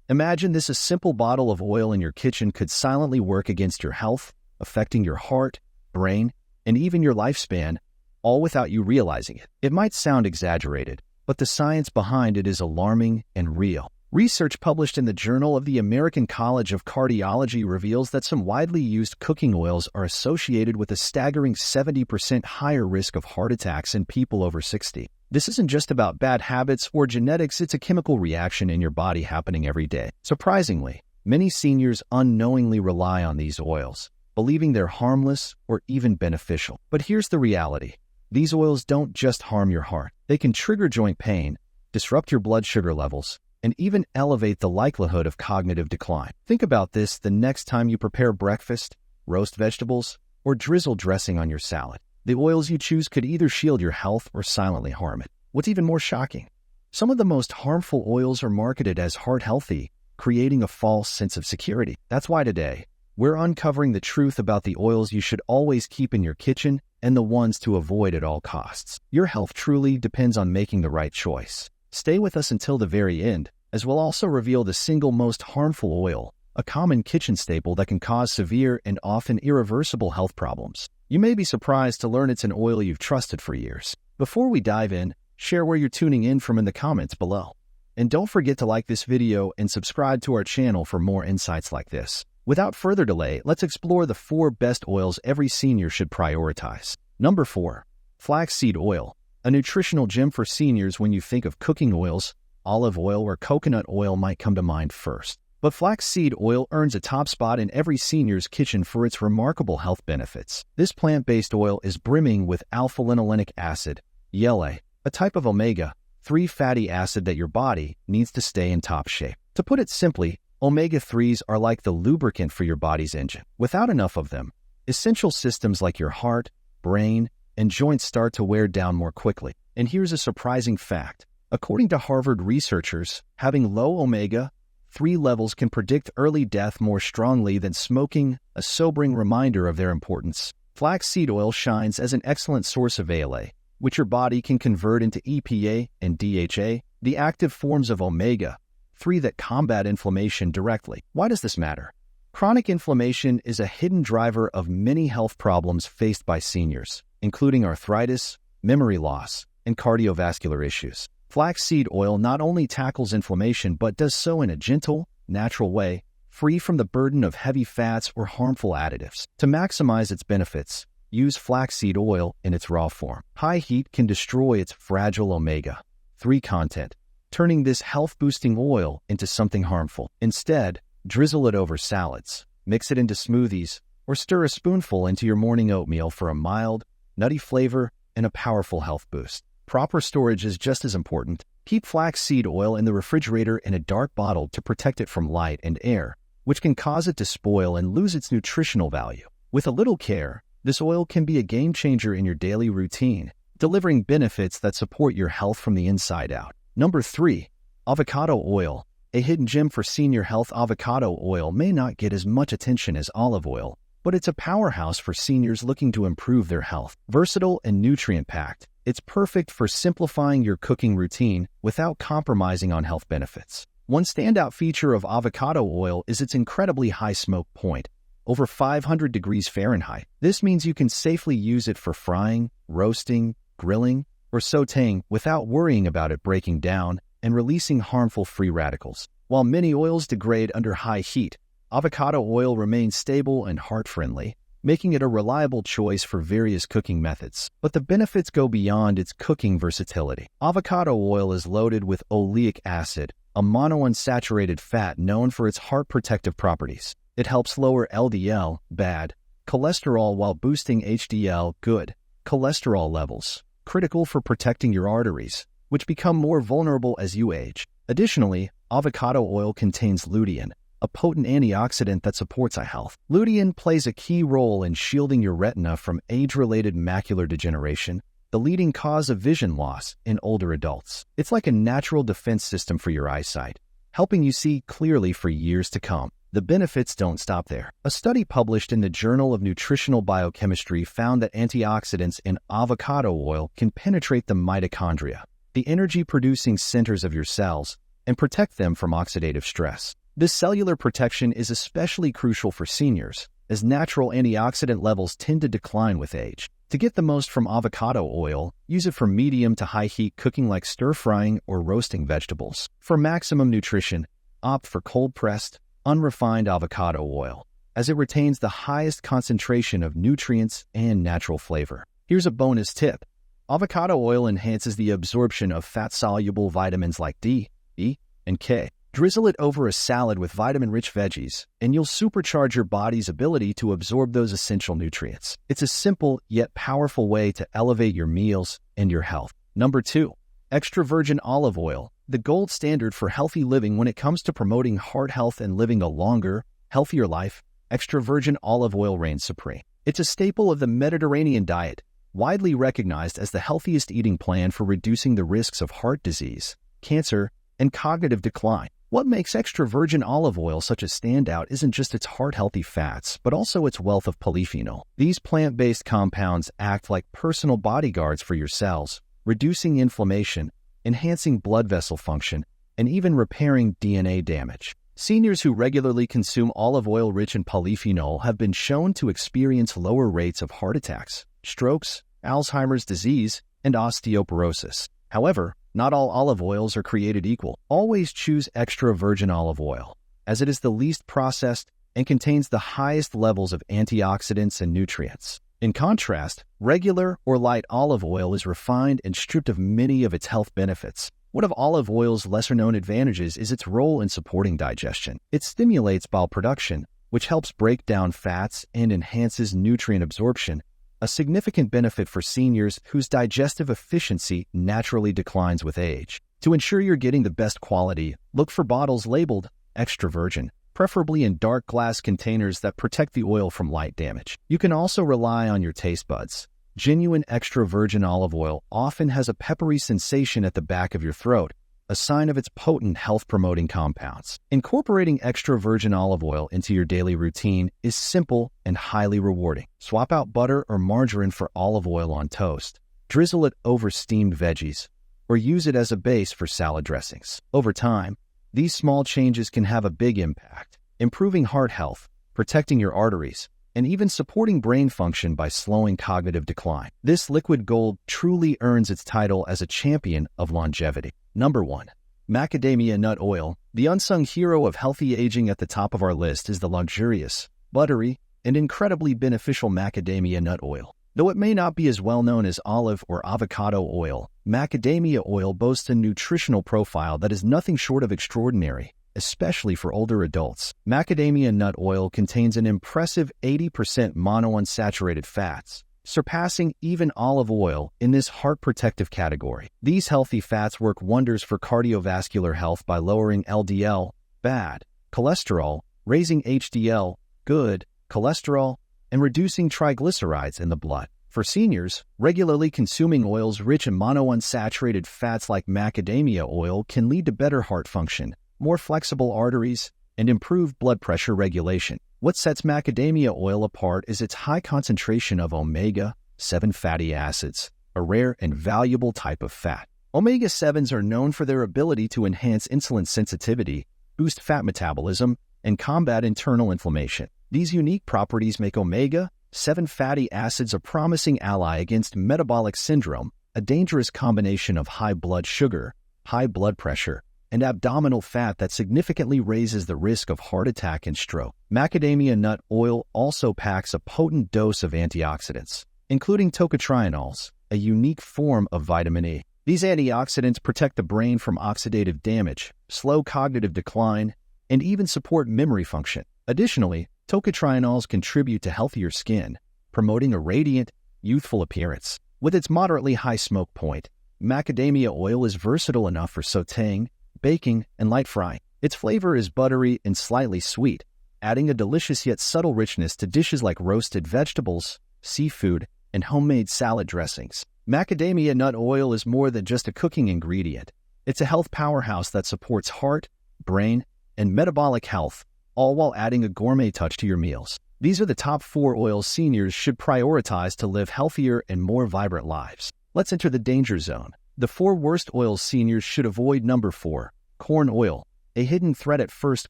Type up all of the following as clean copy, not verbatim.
Imagine this: a simple bottle of oil in your kitchen could silently work against your health, affecting your heart, brain, and even your lifespan, all without you realizing it. It might sound exaggerated, but the science behind it is alarming and real. Research published in the Journal of the American College of Cardiology reveals that some widely used cooking oils are associated with a staggering 70% higher risk of heart attacks in people over 60. This isn't just about bad habits or genetics, it's a chemical reaction in your body happening every day. Surprisingly, many seniors unknowingly rely on these oils, believing they're harmless or even beneficial. But here's the reality. These oils don't just harm your heart. They can trigger joint pain, disrupt your blood sugar levels, and even elevate the likelihood of cognitive decline. Think about this the next time you prepare breakfast, roast vegetables, or drizzle dressing on your salad. The oils you choose could either shield your health or silently harm it. What's even more shocking? Some of the most harmful oils are marketed as heart-healthy, creating a false sense of security. That's why today, we're uncovering the truth about the oils you should always keep in your kitchen and the ones to avoid at all costs. Your health truly depends on making the right choice. Stay with us until the very end, as we'll also reveal the single most harmful oil, a common kitchen staple that can cause severe and often irreversible health problems. You may be surprised to learn it's an oil you've trusted for years. Before we dive in, share where you're tuning in from in the comments below. And don't forget to like this video and subscribe to our channel for more insights like this. Without further delay, let's explore the 4 best oils every senior should prioritize. Number 4. Flaxseed oil, a nutritional gem for seniors. When you think of cooking oils, olive oil or coconut oil might come to mind first. But flaxseed oil earns a top spot in every senior's kitchen for its remarkable health benefits. This plant-based oil is brimming with alpha-linolenic acid, YLA, a type of omega-3 fatty acid that your body needs to stay in top shape. To put it simply, omega-3s are like the lubricant for your body's engine. Without enough of them, essential systems like your heart, brain, and joints start to wear down more quickly. And here's a surprising fact. According to Harvard researchers, having low omega-3 levels can predict early death more strongly than smoking, a sobering reminder of their importance. Flaxseed oil shines as an excellent source of ALA, which your body can convert into EPA and DHA, the active forms of omega-3 that combat inflammation directly. Why does this matter? Chronic inflammation is a hidden driver of many health problems faced by seniors, including arthritis, memory loss, and cardiovascular issues. Flaxseed oil not only tackles inflammation but does so in a gentle, natural way, free from the burden of heavy fats or harmful additives. To maximize its benefits, use flaxseed oil in its raw form. High heat can destroy its fragile omega-3 content, turning this health-boosting oil into something harmful. Instead, drizzle it over salads, mix it into smoothies, or stir a spoonful into your morning oatmeal for a mild, nutty flavor and a powerful health boost. Proper storage is just as important. Keep flaxseed oil in the refrigerator in a dark bottle to protect it from light and air, which can cause it to spoil and lose its nutritional value. With a little care, this oil can be a game changer in your daily routine, delivering benefits that support your health from the inside out. Number 3. Avocado oil, a hidden gem for senior health. Avocado oil may not get as much attention as olive oil, but it's a powerhouse for seniors looking to improve their health. Versatile and nutrient-packed, it's perfect for simplifying your cooking routine without compromising on health benefits. One standout feature of avocado oil is its incredibly high smoke point, over 500 degrees Fahrenheit. This means you can safely use it for frying, roasting, grilling, or sautéing without worrying about it breaking down and releasing harmful free radicals. While many oils degrade under high heat, avocado oil remains stable and heart-friendly, making it a reliable choice for various cooking methods. But the benefits go beyond its cooking versatility. Avocado oil is loaded with oleic acid, a monounsaturated fat known for its heart protective properties. It helps lower LDL, bad, cholesterol while boosting HDL, good, cholesterol levels, critical for protecting your arteries, which become more vulnerable as you age. Additionally, avocado oil contains lutein, a potent antioxidant that supports eye health. Lutein plays a key role in shielding your retina from age-related macular degeneration, the leading cause of vision loss in older adults. It's like a natural defense system for your eyesight, helping you see clearly for years to come. The benefits don't stop there. A study published in the Journal of Nutritional Biochemistry found that antioxidants in avocado oil can penetrate the mitochondria, the energy-producing centers of your cells, and protect them from oxidative stress. This cellular protection is especially crucial for seniors, as natural antioxidant levels tend to decline with age. To get the most from avocado oil, use it for medium to high heat cooking like stir-frying or roasting vegetables. For maximum nutrition, opt for cold-pressed, unrefined avocado oil, as it retains the highest concentration of nutrients and natural flavor. Here's a bonus tip. Avocado oil enhances the absorption of fat-soluble vitamins like D, E, and K. Drizzle it over a salad with vitamin-rich veggies, and you'll supercharge your body's ability to absorb those essential nutrients. It's a simple yet powerful way to elevate your meals and your health. Number 2. Extra virgin olive oil, the gold standard for healthy living when it comes to promoting heart health and living a longer, healthier life. Extra virgin olive oil reigns supreme. It's a staple of the Mediterranean diet, widely recognized as the healthiest eating plan for reducing the risks of heart disease, cancer, and cognitive decline. What makes extra virgin olive oil such a standout isn't just its heart-healthy fats, but also its wealth of polyphenol. These plant-based compounds act like personal bodyguards for your cells, reducing inflammation, enhancing blood vessel function, and even repairing DNA damage. Seniors who regularly consume olive oil rich in polyphenol have been shown to experience lower rates of heart attacks, strokes, Alzheimer's disease, and osteoporosis. However, not all olive oils are created equal. Always choose extra virgin olive oil, as it is the least processed and contains the highest levels of antioxidants and nutrients. In contrast, regular or light olive oil is refined and stripped of many of its health benefits. One of olive oil's lesser-known advantages is its role in supporting digestion. It stimulates bile production, which helps break down fats and enhances nutrient absorption, a significant benefit for seniors whose digestive efficiency naturally declines with age. To ensure you're getting the best quality, look for bottles labeled extra virgin, preferably in dark glass containers that protect the oil from light damage. You can also rely on your taste buds. Genuine extra virgin olive oil often has a peppery sensation at the back of your throat, a sign of its potent health-promoting compounds. Incorporating extra virgin olive oil into your daily routine is simple and highly rewarding. Swap out butter or margarine for olive oil on toast. Drizzle it over steamed veggies, or use it as a base for salad dressings. Over time, these small changes can have a big impact, improving heart health, protecting your arteries, and even supporting brain function by slowing cognitive decline. This liquid gold truly earns its title as a champion of longevity. Number 1. Macadamia nut oil. The unsung hero of healthy aging at the top of our list is the luxurious, buttery, and incredibly beneficial macadamia nut oil. Though it may not be as well known as olive or avocado oil, macadamia oil boasts a nutritional profile that is nothing short of extraordinary, especially for older adults. Macadamia nut oil contains an impressive 80% monounsaturated fats, surpassing even olive oil in this heart protective category. These healthy fats work wonders for cardiovascular health by lowering LDL, bad, cholesterol, raising HDL, good, cholesterol, and reducing triglycerides in the blood. For seniors, regularly consuming oils rich in monounsaturated fats like macadamia oil can lead to better heart function, more flexible arteries, and improved blood pressure regulation. What sets macadamia oil apart is its high concentration of omega-7 fatty acids, a rare and valuable type of fat. Omega-7s are known for their ability to enhance insulin sensitivity, boost fat metabolism, and combat internal inflammation. These unique properties make omega-7 fatty acids a promising ally against metabolic syndrome, a dangerous combination of high blood sugar, high blood pressure, and abdominal fat that significantly raises the risk of heart attack and stroke. Macadamia nut oil also packs a potent dose of antioxidants, including tocotrienols, a unique form of vitamin E. These antioxidants protect the brain from oxidative damage, slow cognitive decline, and even support memory function. Additionally, tocotrienols contribute to healthier skin, promoting a radiant, youthful appearance. With its moderately high smoke point, macadamia oil is versatile enough for sautéing, baking, and light frying. Its flavor is buttery and slightly sweet, adding a delicious yet subtle richness to dishes like roasted vegetables, seafood, and homemade salad dressings. Macadamia nut oil is more than just a cooking ingredient. It's a health powerhouse that supports heart, brain, and metabolic health, all while adding a gourmet touch to your meals. These are the top 4 oils seniors should prioritize to live healthier and more vibrant lives. Let's enter the danger zone. The 4 worst oils seniors should avoid. Number 4. Corn oil. A hidden threat at first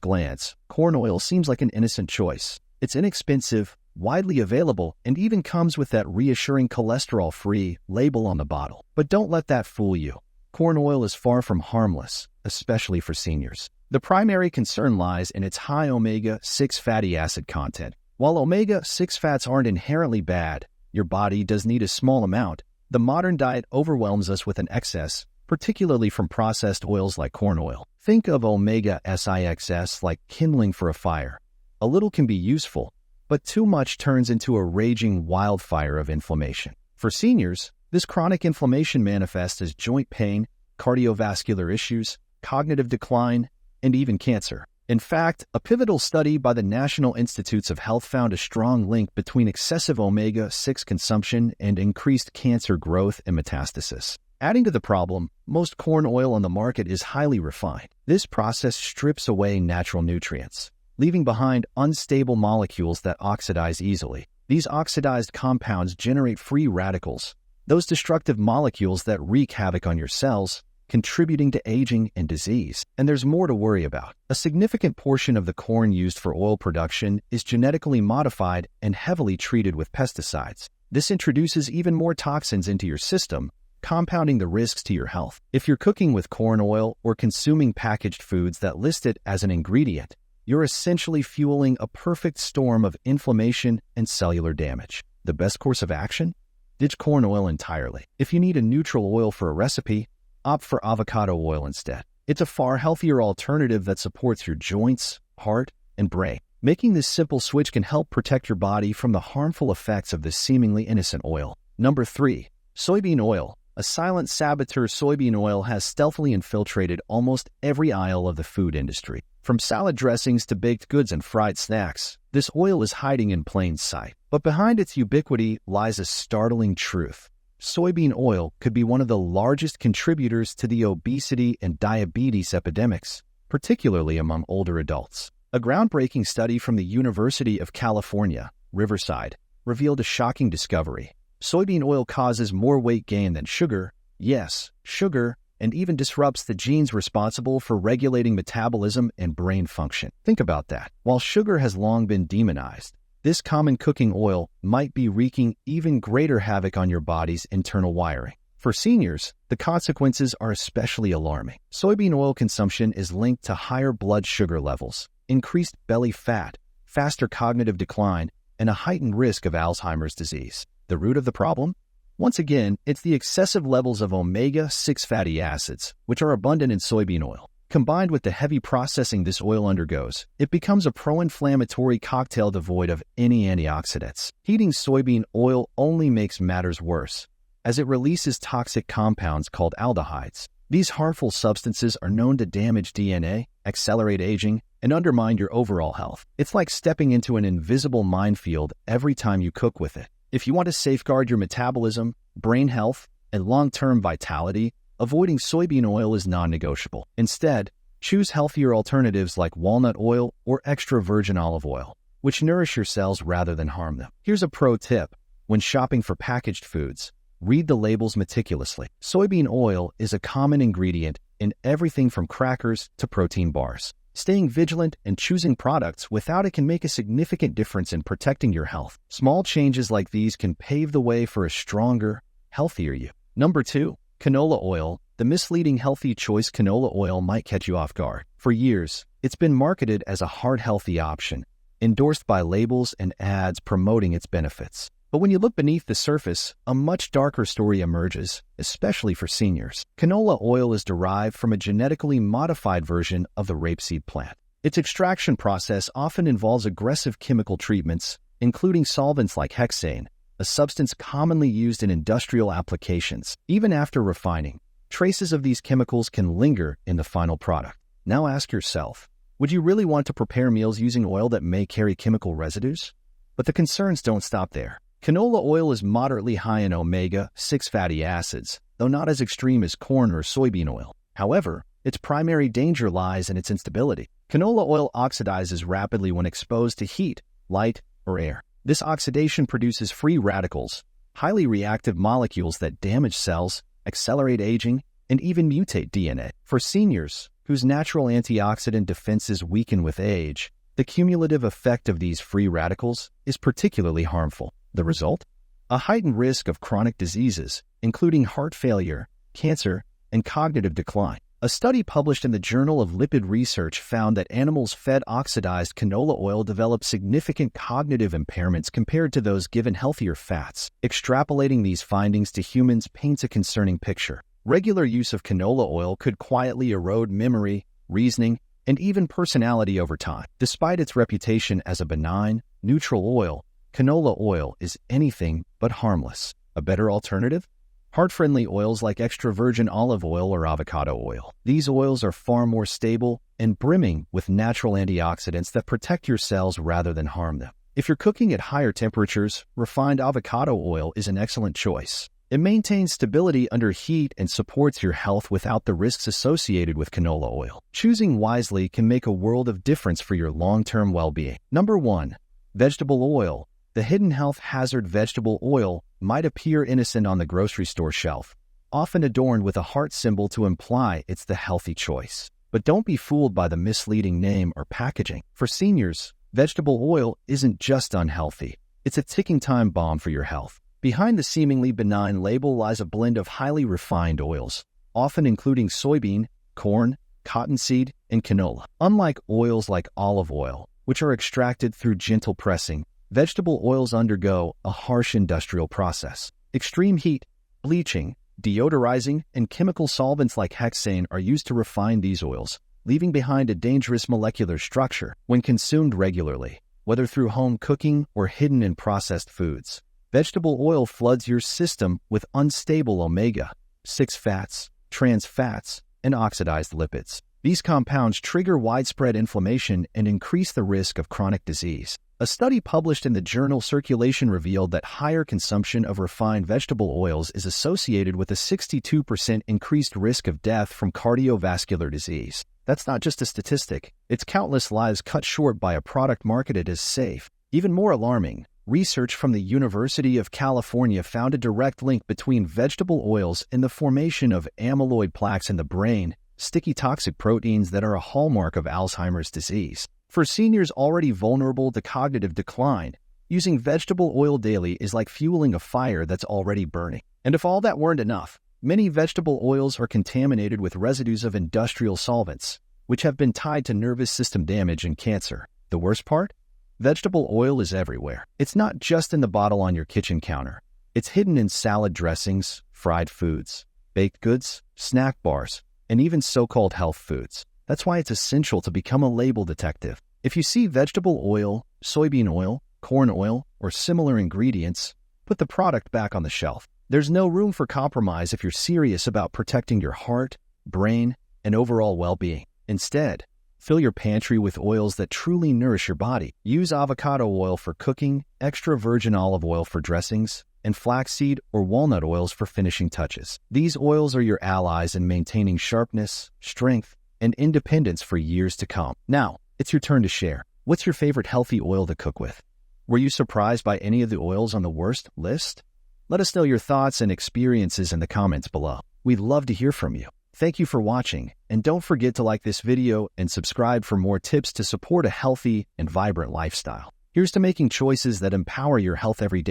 glance, corn oil seems like an innocent choice. It's inexpensive, widely available, and even comes with that reassuring cholesterol-free label on the bottle. But don't let that fool you. Corn oil is far from harmless, especially for seniors. The primary concern lies in its high omega-6 fatty acid content. While omega-6 fats aren't inherently bad, your body does need a small amount. The modern diet overwhelms us with an excess, particularly from processed oils like corn oil. Think of omega-6 like kindling for a fire. A little can be useful, but too much turns into a raging wildfire of inflammation. For seniors, this chronic inflammation manifests as joint pain, cardiovascular issues, cognitive decline, and even cancer. In fact, a pivotal study by the National Institutes of Health found a strong link between excessive omega-6 consumption and increased cancer growth and metastasis. Adding to the problem, most corn oil on the market is highly refined. This process strips away natural nutrients, leaving behind unstable molecules that oxidize easily. These oxidized compounds generate free radicals, those destructive molecules that wreak havoc on your cells, contributing to aging and disease. And there's more to worry about. A significant portion of the corn used for oil production is genetically modified and heavily treated with pesticides. This introduces even more toxins into your system, compounding the risks to your health. If you're cooking with corn oil or consuming packaged foods that list it as an ingredient, you're essentially fueling a perfect storm of inflammation and cellular damage. The best course of action? Ditch corn oil entirely. If you need a neutral oil for a recipe, opt for avocado oil instead. It's a far healthier alternative that supports your joints, heart, and brain. Making this simple switch can help protect your body from the harmful effects of this seemingly innocent oil. Number 3. Soybean oil. A silent saboteur, soybean oil has stealthily infiltrated almost every aisle of the food industry. From salad dressings to baked goods and fried snacks, this oil is hiding in plain sight. But behind its ubiquity lies a startling truth. Soybean oil could be one of the largest contributors to the obesity and diabetes epidemics, particularly among older adults. A groundbreaking study from the University of California, Riverside, revealed a shocking discovery. Soybean oil causes more weight gain than sugar, yes, sugar, and even disrupts the genes responsible for regulating metabolism and brain function. Think about that. While sugar has long been demonized, this common cooking oil might be wreaking even greater havoc on your body's internal wiring. For seniors, the consequences are especially alarming. Soybean oil consumption is linked to higher blood sugar levels, increased belly fat, faster cognitive decline, and a heightened risk of Alzheimer's disease. The root of the problem? Once again, it's the excessive levels of omega-6 fatty acids, which are abundant in soybean oil. Combined with the heavy processing this oil undergoes, it becomes a pro-inflammatory cocktail devoid of any antioxidants. Heating soybean oil only makes matters worse, as it releases toxic compounds called aldehydes. These harmful substances are known to damage DNA, accelerate aging, and undermine your overall health. It's like stepping into an invisible minefield every time you cook with it. If you want to safeguard your metabolism, brain health, and long-term vitality, avoiding soybean oil is non-negotiable. Instead, choose healthier alternatives like walnut oil or extra virgin olive oil, which nourish your cells rather than harm them. Here's a pro tip. When shopping for packaged foods, read the labels meticulously. Soybean oil is a common ingredient in everything from crackers to protein bars. Staying vigilant and choosing products without it can make a significant difference in protecting your health. Small changes like these can pave the way for a stronger, healthier you. Number 2. Canola oil. The misleading healthy choice canola oil might catch you off guard. For years, it's been marketed as a heart-healthy option, endorsed by labels and ads promoting its benefits. But when you look beneath the surface, a much darker story emerges, especially for seniors. Canola oil is derived from a genetically modified version of the rapeseed plant. Its extraction process often involves aggressive chemical treatments, including solvents like hexane, a substance commonly used in industrial applications. Even after refining, traces of these chemicals can linger in the final product. Now ask yourself, would you really want to prepare meals using oil that may carry chemical residues? But the concerns don't stop there. Canola oil is moderately high in omega-6 fatty acids, though not as extreme as corn or soybean oil. However, its primary danger lies in its instability. Canola oil oxidizes rapidly when exposed to heat, light, or air. This oxidation produces free radicals, highly reactive molecules that damage cells, accelerate aging, and even mutate DNA. For seniors, whose natural antioxidant defenses weaken with age, the cumulative effect of these free radicals is particularly harmful. The result? A heightened risk of chronic diseases, including heart failure, cancer, and cognitive decline. A study published in the Journal of Lipid Research found that animals fed oxidized canola oil developed significant cognitive impairments compared to those given healthier fats. Extrapolating these findings to humans paints a concerning picture. Regular use of canola oil could quietly erode memory, reasoning, and even personality over time. Despite its reputation as a benign, neutral oil, canola oil is anything but harmless. A better alternative? Heart-friendly oils like extra virgin olive oil or avocado oil. These oils are far more stable and brimming with natural antioxidants that protect your cells rather than harm them. If you're cooking at higher temperatures, refined avocado oil is an excellent choice. It maintains stability under heat and supports your health without the risks associated with canola oil. Choosing wisely can make a world of difference for your long-term well-being. Number 1. Vegetable oil. The hidden health hazard vegetable oil might appear innocent on the grocery store shelf, often adorned with a heart symbol to imply it's the healthy choice. But don't be fooled by the misleading name or packaging. For seniors, vegetable oil isn't just unhealthy. It's a ticking time bomb for your health. Behind the seemingly benign label lies a blend of highly refined oils, often including soybean, corn, cottonseed, and canola. Unlike oils like olive oil, which are extracted through gentle pressing, vegetable oils undergo a harsh industrial process. Extreme heat, bleaching, deodorizing, and chemical solvents like hexane are used to refine these oils, leaving behind a dangerous molecular structure when consumed regularly, whether through home cooking or hidden in processed foods. Vegetable oil floods your system with unstable omega-6 fats, trans fats, and oxidized lipids. These compounds trigger widespread inflammation and increase the risk of chronic disease. A study published in the journal Circulation revealed that higher consumption of refined vegetable oils is associated with a 62% increased risk of death from cardiovascular disease. That's not just a statistic. It's countless lives cut short by a product marketed as safe. Even more alarming, research from the University of California found a direct link between vegetable oils and the formation of amyloid plaques in the brain, sticky toxic proteins that are a hallmark of Alzheimer's disease. For seniors already vulnerable to cognitive decline, using vegetable oil daily is like fueling a fire that's already burning. And if all that weren't enough, many vegetable oils are contaminated with residues of industrial solvents, which have been tied to nervous system damage and cancer. The worst part? Vegetable oil is everywhere. It's not just in the bottle on your kitchen counter. It's hidden in salad dressings, fried foods, baked goods, snack bars, and even so-called health foods. That's why it's essential to become a label detective. If you see vegetable oil, soybean oil, corn oil, or similar ingredients, put the product back on the shelf. There's no room for compromise if you're serious about protecting your heart, brain, and overall well-being. Instead, fill your pantry with oils that truly nourish your body. Use avocado oil for cooking, extra virgin olive oil for dressings, and flaxseed or walnut oils for finishing touches. These oils are your allies in maintaining sharpness, strength, and independence for years to come. Now, it's your turn to share. What's your favorite healthy oil to cook with? Were you surprised by any of the oils on the worst list? Let us know your thoughts and experiences in the comments below. We'd love to hear from you. Thank you for watching, and don't forget to like this video and subscribe for more tips to support a healthy and vibrant lifestyle. Here's to making choices that empower your health every day.